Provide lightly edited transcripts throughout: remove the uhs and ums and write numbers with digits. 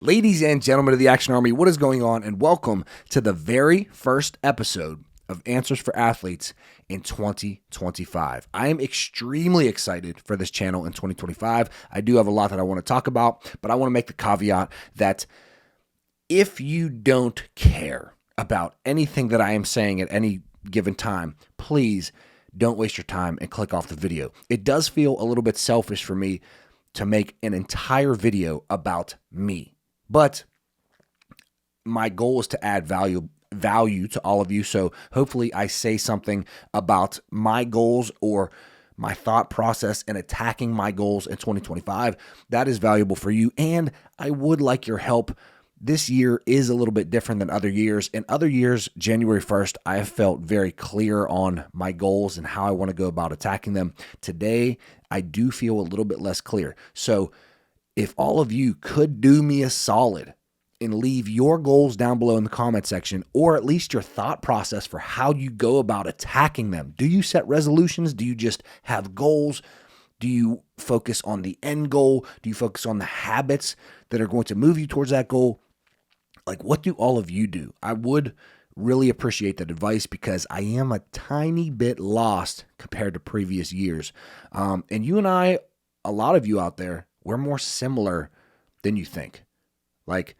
Ladies and gentlemen of the Action Army, what is going on? And welcome to the very first episode of Answers for Athletes in 2025. I am extremely excited for this channel in 2025. I do have a lot that I want to talk about, but I want to make the caveat that if you don't care about anything that I am saying at any given time, please don't waste your time and click off the video. It does feel a little bit selfish for me to make an entire video about me. But my goal is to add value to all of you. So hopefully I say something about my goals or my thought process in attacking my goals in 2025 that is valuable for you. And I would like your help. This year is a little bit different than other years. In other years, January 1st, I have felt very clear on my goals and how I want to go about attacking them. Today, I do feel a little bit less clear. So if all of you could do me a solid and leave your goals down below in the comment section, or at least your thought process for how you go about attacking them. Do you set resolutions? Do you just have goals? Do you focus on the end goal? Do you focus on the habits that are going to move you towards that goal? Like, what do all of you do? I would really appreciate that advice because I am a tiny bit lost compared to previous years. And you and I, a lot of you out there, we're more similar than you think. Like,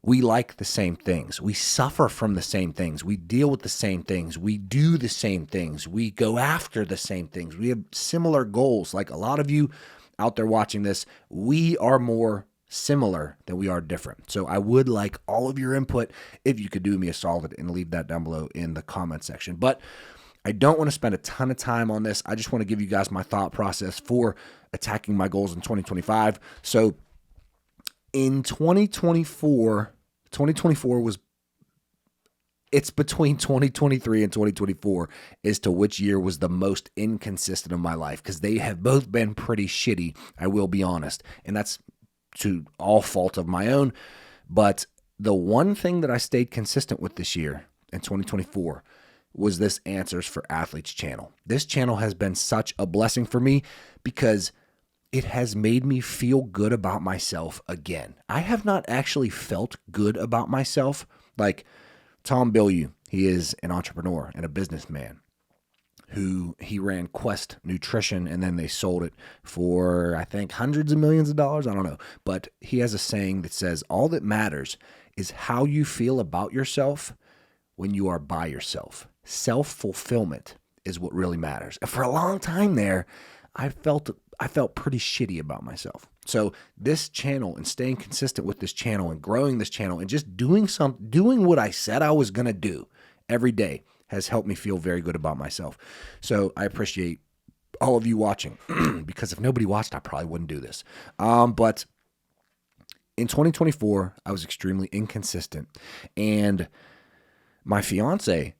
we like the same things. We suffer from the same things. We deal with the same things. We do the same things. We go after the same things. We have similar goals. Like a lot of you out there watching this, we are more similar than we are different. So I would like all of your input if you could do me a solid and leave that down below in the comment section. But I don't want to spend a ton of time on this. I just want to give you guys my thought process for attacking my goals in 2025. So in 2024 was, it's between 2023 and 2024 as to which year was the most inconsistent of my life, because they have both been pretty shitty, I will be honest. And that's to all fault of my own. But the one thing that I stayed consistent with this year in 2024 was this Answers for Athletes channel. This channel has been such a blessing for me because it has made me feel good about myself again. I have not actually felt good about myself. Like Tom Bilyeu, he is an entrepreneur and a businessman who he ran Quest Nutrition, and then they sold it for, I think, hundreds of millions of dollars. I don't know. But he has a saying that says, all that matters is how you feel about yourself when you are by yourself. Self-fulfillment is what really matters. And for a long time there, I felt pretty shitty about myself. So this channel and staying consistent with this channel and growing this channel and just doing what I said I was going to do every day has helped me feel very good about myself. So I appreciate all of you watching because if nobody watched, I probably wouldn't do this. But in 2024, I was extremely inconsistent, and my fiance,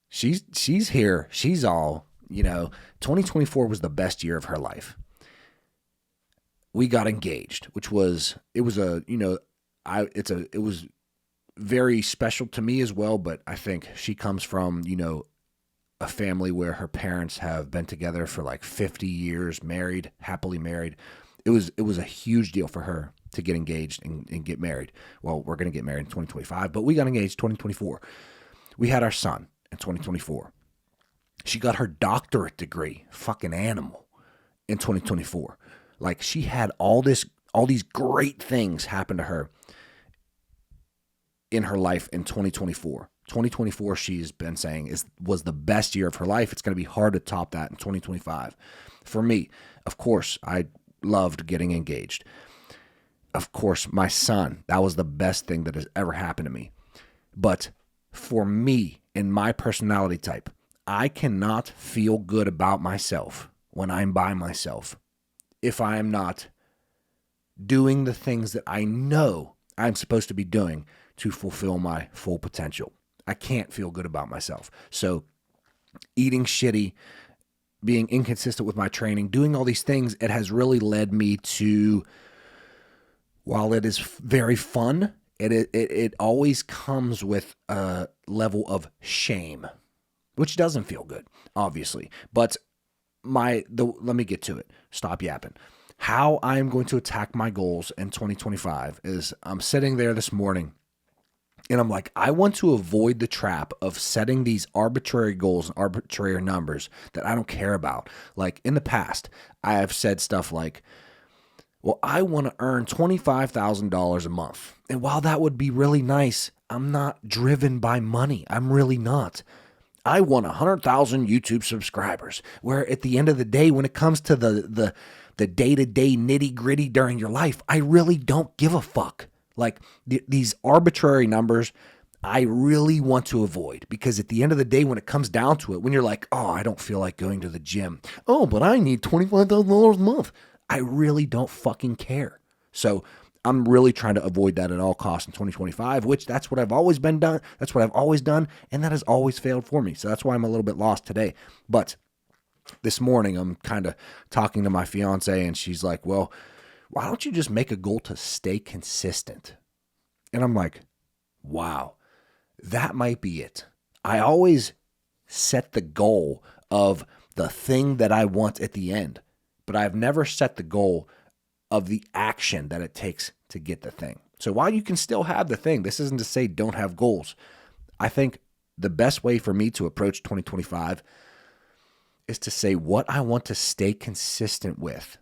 she's here. She's all, 2024 was the best year of her life. We got engaged, it was very special to me as well. But I think she comes from, a family where her parents have been together for like 50 years, married, happily married. It was a huge deal for her to get engaged and get married. Well, we're going to get married in 2025, but we got engaged 2024. We had our son in 2024. She got her doctorate degree, fucking animal, in 2024. Like, she had all these great things happen to her in her life in 2024. 2024, she's been saying, was the best year of her life. It's going to be hard to top that in 2025. For me, of course, I loved getting engaged. Of course, my son, that was the best thing that has ever happened to me. But for me and my personality type, I cannot feel good about myself when I'm by myself if I am not doing the things that I know I'm supposed to be doing to fulfill my full potential. I can't feel good about myself. So eating shitty, being inconsistent with my training, doing all these things, it has really led me to, while it is very fun, it always comes with a level of shame, which doesn't feel good, obviously. But let me get to it. Stop yapping. how I'm going to attack my goals in 2025 is I'm sitting there this morning and I'm like, I want to avoid the trap of setting these arbitrary goals and arbitrary numbers that I don't care about. Like in the past, I have said stuff like, well, I want to earn $25,000 a month. And while that would be really nice, I'm not driven by money. I'm really not. I want 100,000 YouTube subscribers, where at the end of the day, when it comes to the day-to-day nitty-gritty during your life, I really don't give a fuck. Like these arbitrary numbers, I really want to avoid, because at the end of the day, when it comes down to it, when you're like, oh, I don't feel like going to the gym. Oh, but I need $25,000 a month. I really don't fucking care. So I'm really trying to avoid that at all costs in 2025, which that's what I've always been done. That's what I've always done. And that has always failed for me. So that's why I'm a little bit lost today. But this morning, I'm kind of talking to my fiance and she's like, well, why don't you just make a goal to stay consistent? And I'm like, wow, that might be it. I always set the goal of the thing that I want at the end, but I've never set the goal of the action that it takes to get the thing. So while you can still have the thing, this isn't to say don't have goals. I think the best way for me to approach 2025 is to say what I want to stay consistent with,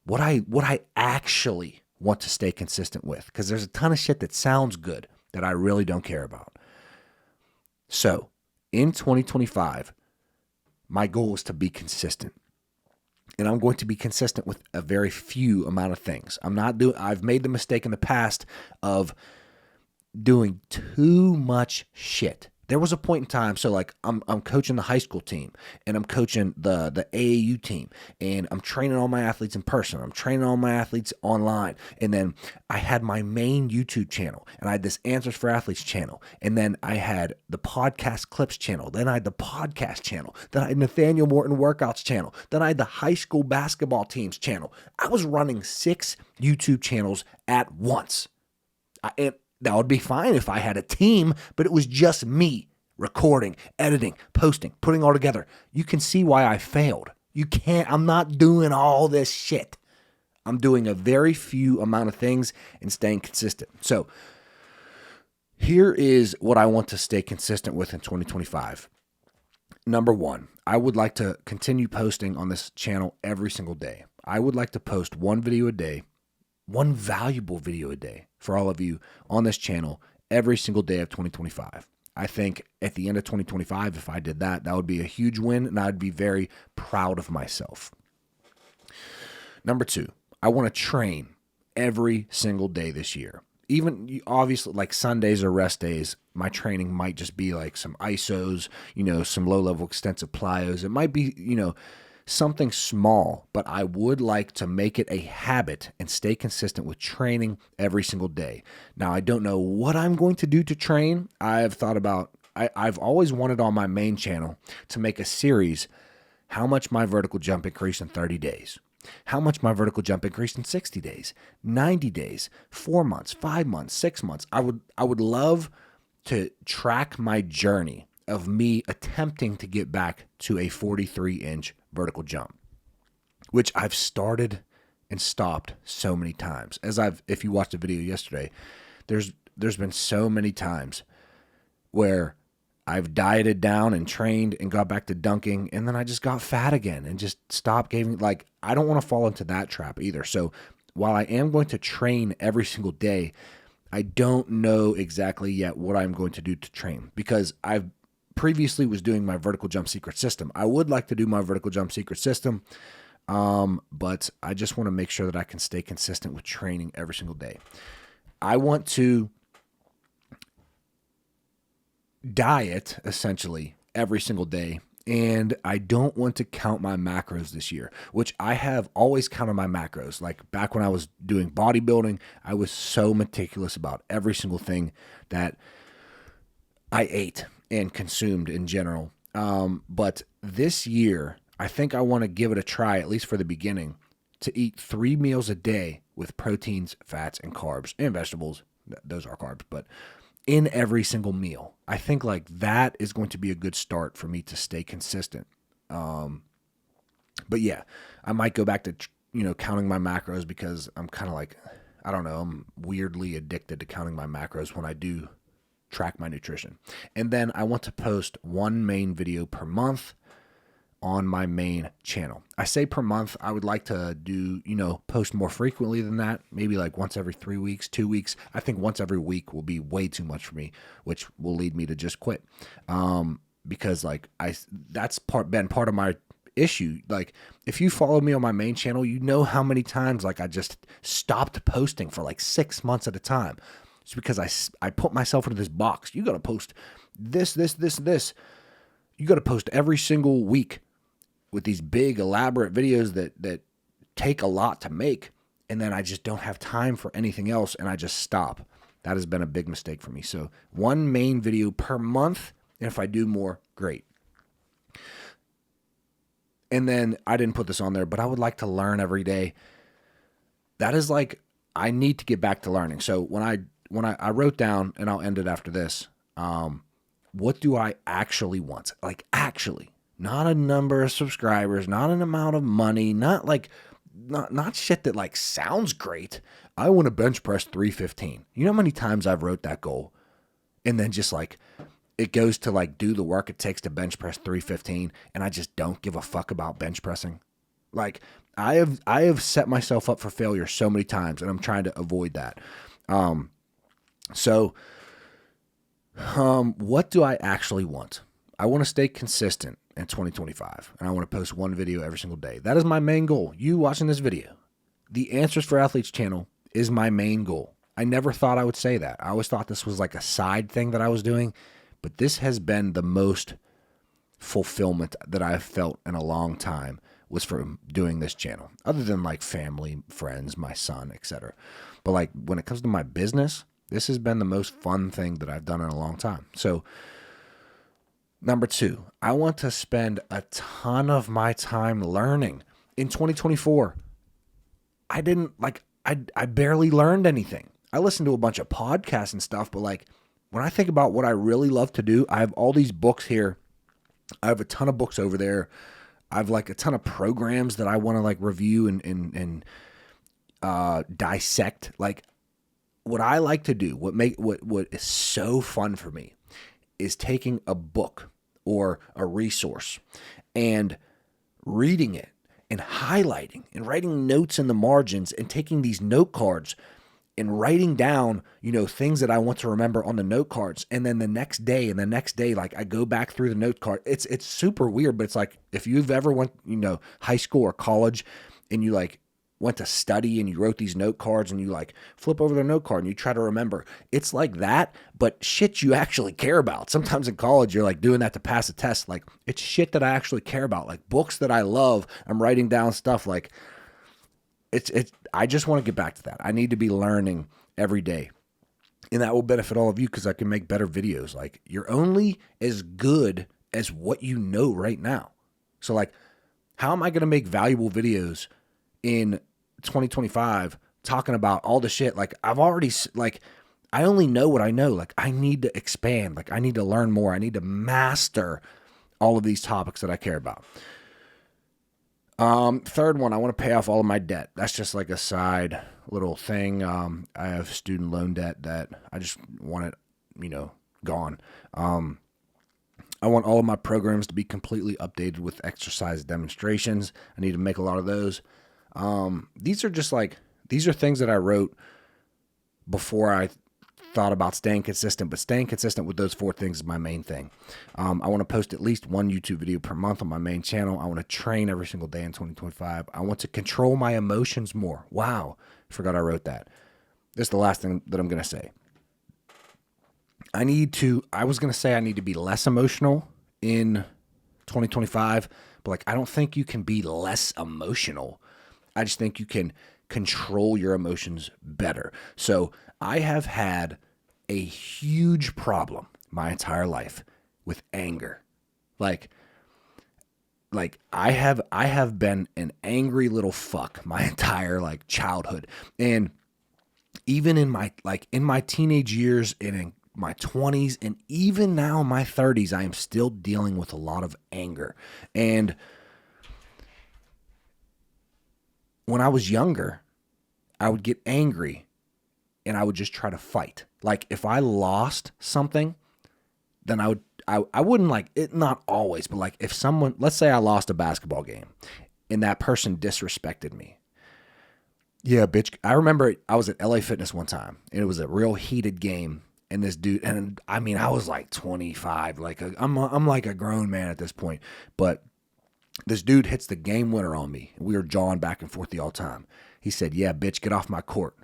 what I actually want to stay consistent with, because there's a ton of shit that sounds good that I really don't care about. So in 2025, my goal is to be consistent. And I'm going to be consistent with a very few amount of things. I've made the mistake in the past of doing too much shit. There was a point in time, so like I'm coaching the high school team, and I'm coaching the AAU team, and I'm training all my athletes in person. I'm training all my athletes online. And then I had my main YouTube channel, and I had this Answers for Athletes channel. And then I had the podcast clips channel. Then I had the podcast channel. Then I had Nathaniel Morton workouts channel. Then I had the high school basketball teams channel. I was running 6 YouTube channels at once. And that would be fine if I had a team, but it was just me recording, editing, posting, putting all together. You can see why I failed. I'm not doing all this shit. I'm doing a very few amount of things and staying consistent. So here is what I want to stay consistent with in 2025. Number 1, I would like to continue posting on this channel every single day. I would like to post one video a day, one valuable video a day for all of you on this channel every single day of 2025. I think at the end of 2025, if I did that, that would be a huge win, and I'd be very proud of myself. Number 2, I want to train every single day this year. Even obviously, like Sundays or rest days, my training might just be like some ISOs, some low-level extensive plyos. It might be, something small, but I would like to make it a habit and stay consistent with training every single day. Now, I don't know what I'm going to do to train. I've always wanted on my main channel to make a series, how much my vertical jump increased in 30 days, how much my vertical jump increased in 60 days, 90 days, 4 months, 5 months, 6 months. I would love to track my journey of me attempting to get back to a 43-inch vertical jump, which I've started and stopped so many times. If you watched the video yesterday, there's been so many times where I've dieted down and trained and got back to dunking, and then I just got fat again and just stopped giving. Like, I don't want to fall into that trap either. So while I am going to train every single day, I don't know exactly yet what I'm going to do to train, because I've previously was doing my vertical jump secret system. I would like to do my vertical jump secret system, but I just want to make sure that I can stay consistent with training every single day. I want to diet essentially every single day, and I don't want to count my macros this year, which I have always counted my macros. Like back when I was doing bodybuilding, I was so meticulous about every single thing that I ate and consumed in general. But this year, I think I want to give it a try, at least for the beginning, to eat 3 meals a day with proteins, fats, and carbs, and vegetables. Those are carbs, but in every single meal. I think like that is going to be a good start for me to stay consistent. But yeah, I might go back to counting my macros because I'm kind of like, I don't know, I'm weirdly addicted to counting my macros when I do track my nutrition. And then I want to post one main video per month on my main channel. I say per month. I would like to do, post more frequently than that. Maybe like once every 3 weeks, 2 weeks. I think once every week will be way too much for me, which will lead me to just quit. Because like that's been part of my issue. Like if you follow me on my main channel, you know how many times like I just stopped posting for like 6 months at a time. It's because I put myself into this box. You got to post this. You got to post every single week with these big elaborate videos that take a lot to make. And then I just don't have time for anything else. And I just stop. That has been a big mistake for me. So one main video per month. And if I do more, great. And then I didn't put this on there, but I would like to learn every day. That is like, I need to get back to learning. So when I wrote down, and I'll end it after this, what do I actually want? Like actually, not a number of subscribers, not an amount of money, not shit that like sounds great. I want to bench press 315. You know how many times I've wrote that goal and then just like it goes to like do the work it takes to bench press 315 and I just don't give a fuck about bench pressing. Like I have set myself up for failure so many times and I'm trying to avoid that. What do I actually want? I want to stay consistent in 2025, and I want to post one video every single day. That is my main goal. You watching this video, the Answers for Athletes channel is my main goal. I never thought I would say that. I always thought this was like a side thing that I was doing, but this has been the most fulfillment that I've felt in a long time was from doing this channel, other than like family, friends, my son, etc. But like when it comes to my business, this has been the most fun thing that I've done in a long time. So number 2, I want to spend a ton of my time learning. In 2024, I barely learned anything. I listened to a bunch of podcasts and stuff, but like when I think about what I really love to do, I have all these books here. I have a ton of books over there. I have like a ton of programs that I want to like review and dissect. Like what I like to do, what is so fun for me is taking a book or a resource and reading it and highlighting and writing notes in the margins and taking these note cards and writing down, things that I want to remember on the note cards. And then the next day, like I go back through the note card. It's super weird, but it's like if you've ever went, high school or college and you like went to study and you wrote these note cards and you like flip over the note card and you try to remember. It's like that, but shit you actually care about. Sometimes in college, you're like doing that to pass a test. Like it's shit that I actually care about, like books that I love. I'm writing down stuff like I just want to get back to that. I need to be learning every day. And that will benefit all of you because I can make better videos. Like you're only as good as what you know right now. So like, how am I going to make valuable videos in 2025 talking about all the shit? Like I only know what I know. Like I need to expand. Like I need to learn more. I need to master all of these topics that I care about. Third one, I want to pay off all of my debt. That's just like a side little thing. I have student loan debt that I just want it, gone. I want all of my programs to be completely updated with exercise demonstrations. I need to make a lot of those. These are things that I wrote before I thought about staying consistent, but staying consistent with those 4 things is my main thing. I want to post at least one YouTube video per month on my main channel. I want to train every single day in 2025. I want to control my emotions more. Wow. Forgot I wrote that. This is the last thing that I'm going to say. I need to be less emotional in 2025, but like, I don't think you can be less emotional. I just think you can control your emotions better. So I have had a huge problem my entire life with anger. Like I have been an angry little fuck my entire like childhood. And even in my teenage years and in my 20s and even now in my 30s, I am still dealing with a lot of anger. And when I was younger, I would get angry and I would just try to fight. Like if I lost something, then I wouldn't like it, not always, but like if someone, let's say I lost a basketball game and that person disrespected me. Yeah, bitch. I remember I was at LA Fitness one time and it was a real heated game. And this dude, and I mean, I was like 25, like I'm like a grown man at this point, but this dude hits the game winner on me. We were jawing back and forth the all time. He said, "Yeah, bitch, get off my court."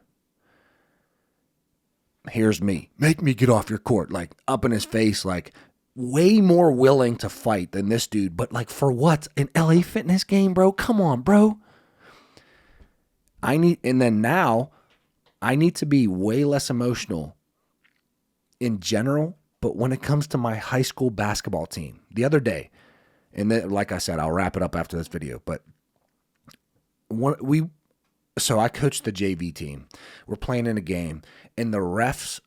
Here's me. Make me get off your court. Like up in his face, like way more willing to fight than this dude. But like for what? An LA Fitness game, bro? Come on, bro. And then now I need to be way less emotional in general. But when it comes to my high school basketball team, the other day, and then, like I said, I'll wrap it up after this video, but so I coached the JV team. We're playing in a game, and the refs,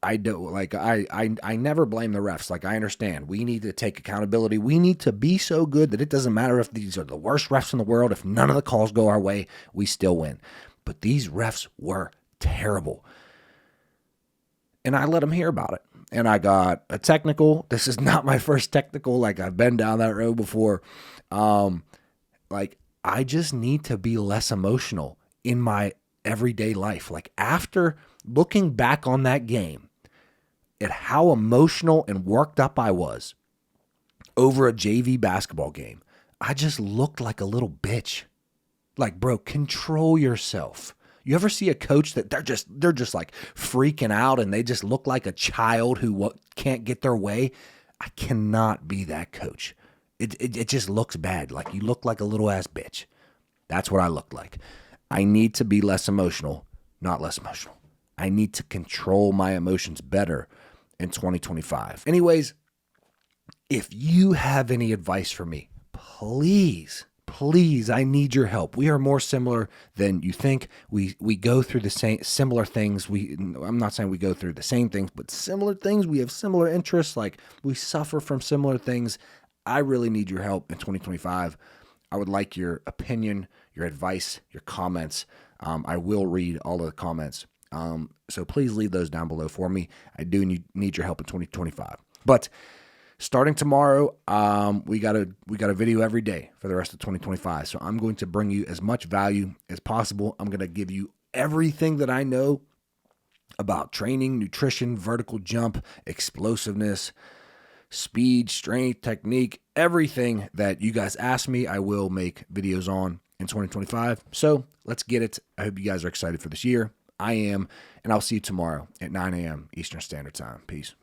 I never blame the refs. Like, I understand. We need to take accountability. We need to be so good that it doesn't matter if these are the worst refs in the world. If none of the calls go our way, we still win. But these refs were terrible. And I let them hear about it. And I got a technical. This is not my first technical. Like, I've been down that road before. I just need to be less emotional in my everyday life. Like, after looking back on that game at how emotional and worked up I was over a JV basketball game, I just looked like a little bitch. Like, bro, control yourself. You ever see a coach that they're just like freaking out and they just look like a child who can't get their way? I cannot be that coach. It just looks bad. Like, you look like a little ass bitch. That's what I look like. I need to be less emotional, not less emotional. I need to control my emotions better in 2025. Anyways, if you have any advice for me, please, I need your help. We are more similar than you think. We go through the same similar things. I'm not saying we go through the same things, but similar things. We have similar interests. Like, we suffer from similar things. I really need your help in 2025. I would like your opinion, your advice, your comments. I will read all of the comments. So please leave those down below for me. I do need your help in 2025. But starting tomorrow, we got a video every day for the rest of 2025. So I'm going to bring you as much value as possible. I'm going to give you everything that I know about training, nutrition, vertical jump, explosiveness, speed, strength, technique, everything that you guys ask me, I will make videos on in 2025. So let's get it. I hope you guys are excited for this year. I am, and I'll see you tomorrow at 9 a.m. Eastern Standard Time. Peace.